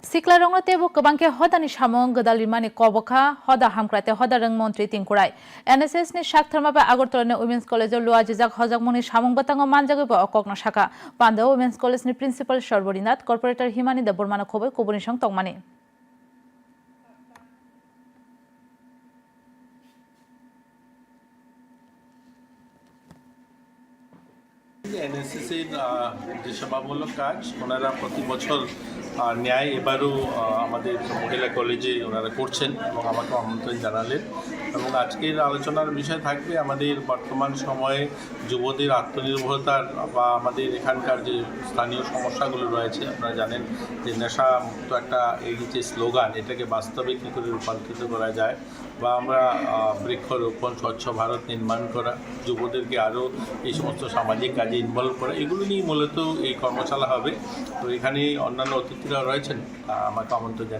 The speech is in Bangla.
Sikla rongote bo kabangke hodani samong gadalimani kobokha hoda hamkrate hoda rang mantri tingkurai NSS ni shaktharma ba Agartala ni Women's College luwa jijak hojagmoni samong batango manjage bo okokna shaka Panda Women's College ni principal Sharborinath corporator Himani da Burmana khobe kubuni song tongmani NSS এর যে সেবামূলক কাজ ওনারা প্রতি বছর ন্যায় এবারও আমাদের মহিলা কলেজে ওনারা করছেন এবং আমাকে আমন্ত্রণ জানালেন এবং আজকের আলোচনার বিষয় থাকবে আমাদের বর্তমান সময়ে যুবদের আত্মনির্ভরতার বা আমাদের এখানকার যে স্থানীয় সমস্যাগুলো রয়েছে আপনারা জানেন যে নেশা মুক্ত একটা এই যে স্লোগান এটাকে বাস্তবে কী করে রূপান্তরিত করা যায় বা আমরা বৃক্ষরোপণ স্বচ্ছ ভারত নির্মাণ করা যুবদেরকে আরও এই সমস্ত সামাজিক কাজে ইনভলভ করা এগুলো নিয়ে মূলত এই কর্মশালা হবে তো এখানে অন্যান্য অতিথিরা রয়েছেন আমাকে আমন্ত্রণ জানিয়ে